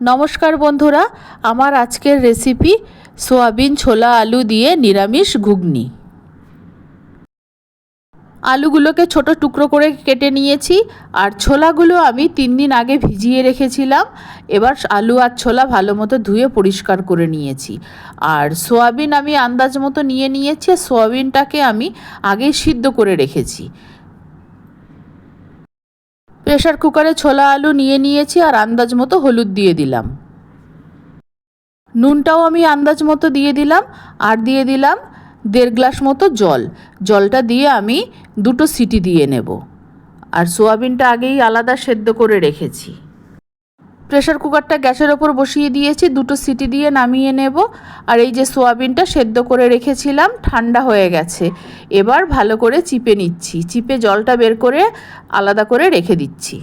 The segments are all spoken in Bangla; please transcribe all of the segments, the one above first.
নমস্কার বন্ধুরা, আমার আজকের রেসিপি সোয়াবিন ছোলা আলু দিয়ে নিরামিষ ঘুগনি। আলুগুলোকে ছোট টুকরো করে কেটে নিয়েছি আর ছোলাগুলো আমি 3 দিন আগে ভিজিয়ে রেখেছিলাম। এবার আলু আর ছোলা ভালো মতো ধুয়ে পরিষ্কার করে নিয়েছি। আর সোয়াবিন আমি আন্দাজ মতো নিয়ে নিয়েছি। সোয়াবিনটাকে আমি আগেই সিদ্ধ করে রেখেছি। প্রেসার কুকারে ছোলা আলু নিয়ে নিয়েছি আর আন্দাজ মতো হলুদ দিয়ে দিলাম। নুনটাও আমি আন্দাজ মতো দিয়ে দিলাম আর দিয়ে দিলাম 1.5 গ্লাস মতো জল। জলটা দিয়ে আমি 2টো সিটি দিয়ে নেব। আর সোয়াবিনটা আগেই আলাদা সেদ্ধ করে রেখেছি। প্রেসার কুকারটা গ্যাসের ওপর বসিয়ে দিয়েছি, 2টো সিটি দিয়ে নামিয়ে নেব। আর এই যে সোয়াবিনটা সেদ্ধ করে রেখেছিলাম ঠান্ডা হয়ে গেছে। এবার ভালো করে চিপে নিচ্ছি, চিপে জলটা বের করে আলাদা করে রেখে দিচ্ছি।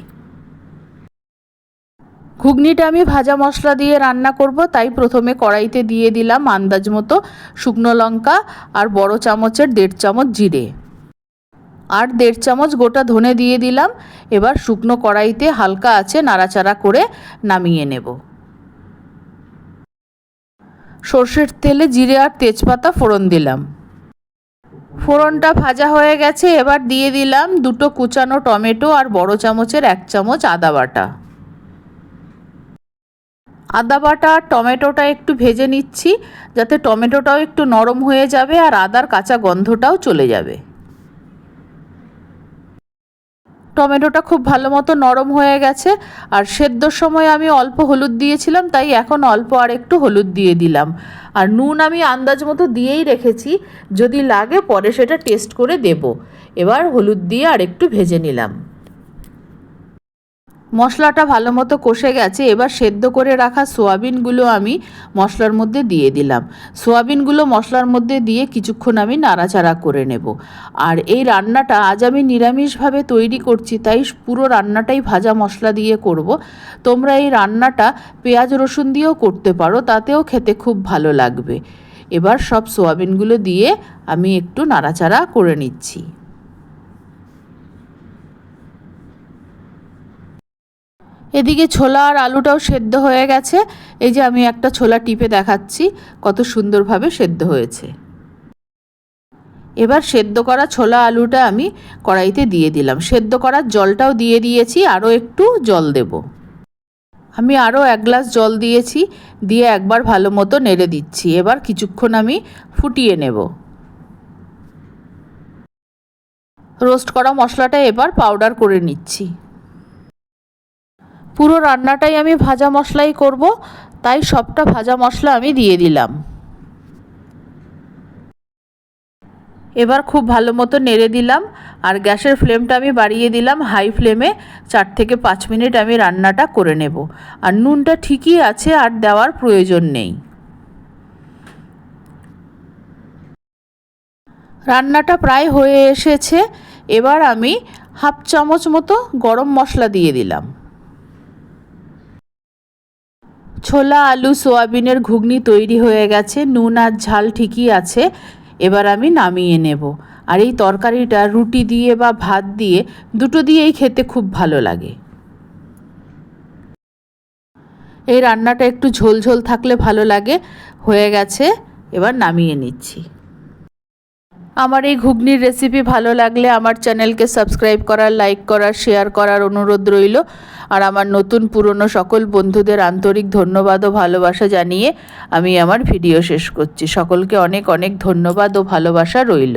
ঘুগনিটা আমি ভাজা মশলা দিয়ে রান্না করব, তাই প্রথমে কড়াইতে দিয়ে দিলাম আন্দাজ মতো শুকনো লঙ্কা আর বড় চামচের 1.5 চামচ জিরে আর 1.5 চামচ গোটা ধনে দিয়ে দিলাম। এবার শুকনো কড়াইতে হালকা আছে নাড়াচাড়া করে নামিয়ে নেব। সর্ষের তেলে জিরে আর তেজপাতা ফোড়ন দিলাম। ফোড়নটা ভাজা হয়ে গেছে। এবার দিয়ে দিলাম 2টো কুচানো টমেটো আর বড় চামচের 1 চামচ আদা বাটা। আদা বাটা আর টমেটোটা একটু ভেজে নিচ্ছি, যাতে টমেটোটাও একটু নরম হয়ে যাবে আর আদার কাঁচা গন্ধটাও চলে যাবে। টমেটোটা খুব ভালো মতো নরম হয়ে গেছে। আর সেদ্ধর সময় আমি অল্প হলুদ দিয়েছিলাম, তাই এখন অল্প আর একটু হলুদ দিয়ে দিলাম। আর নুন আমি আন্দাজ মতো দিয়েই রেখেছি, যদি লাগে পরে সেটা টেস্ট করে দেব। এবার হলুদ দিয়ে আর একটু ভেজে নিলাম। মশলাটা ভালো মতো কষে গেছে। এবার সেদ্ধ করে রাখা সোয়াবিনগুলো আমি মশলার মধ্যে দিয়ে দিলাম। সোয়াবিনগুলো মশলার মধ্যে দিয়ে কিছুক্ষণ আমি নাড়াচাড়া করে নেব। আর এই রান্নাটা আজ আমি নিরামিষভাবে তৈরি করছি, তাই পুরো রান্নাটাই ভাজা মশলা দিয়ে করব। তোমরা এই রান্নাটা পেঁয়াজ রসুন দিয়েও করতে পারো, তাতেও খেতে খুব ভালো লাগবে। এবার সব সোয়াবিনগুলো দিয়ে আমি একটু নাড়াচাড়া করে নিচ্ছি। এদিকে ছোলা আর আলুটাও সেদ্ধ হয়ে গেছে। এই যে আমি একটা ছোলা টিপে দেখাচ্ছি কত সুন্দরভাবে সেদ্ধ হয়েছে। এবার সেদ্ধ করা ছোলা আলুটা আমি কড়াইতে দিয়ে দিলাম। সেদ্ধ করার জলটাও দিয়ে দিয়েছি, আরও একটু জল দেব। আমি আরও 1 গ্লাস জল দিয়েছি, দিয়ে একবার ভালো মতো নেড়ে দিচ্ছি। এবার কিছুক্ষণ আমি ফুটিয়ে নেব। রোস্ট করা মশলাটা এবার পাউডার করে নিচ্ছি। পুরো রান্নাটাই আমি ভাজা মশলাই করব, তাই সবটা ভাজা মশলা আমি দিয়ে দিলাম। এবার খুব ভালো মতো নেড়ে দিলাম আর গ্যাসের ফ্লেমটা আমি বাড়িয়ে দিলাম হাই ফ্লেমে। 4 থেকে 5 মিনিট আমি রান্নাটা করে নেব। আর নুনটা ঠিকই আছে, আর দেওয়ার প্রয়োজন নেই। রান্নাটা প্রায় হয়ে এসেছে। এবার আমি 1/2 চামচ মতো গরম মশলা দিয়ে দিলাম। ছোলা আলু সোয়াবিনের ঘুগনি তৈরি হয়ে গেছে। নুন আর ঝাল ঠিকই আছে। এবার আমি নামিয়ে নেব। আর এই তরকারিটা রুটি দিয়ে বা ভাত দিয়ে, দুটো দিয়েই খেতে খুব ভালো লাগে। এই রান্নাটা একটু ঝোল ঝোল থাকলে ভালো লাগে। হয়ে গেছে, এবার নামিয়ে নিচ্ছি। আমার এই ঘুগনির রেসিপি ভালো লাগলে আমার চ্যানেলকে সাবস্ক্রাইব করার, লাইক করার, শেয়ার করার অনুরোধ রইল। আর আমার নতুন পুরনো সকল বন্ধুদের আন্তরিক ধন্যবাদ ও ভালোবাসা জানিয়ে আমি আমার ভিডিও শেষ করছি। সকলকে অনেক অনেক ধন্যবাদ ও ভালোবাসা রইল।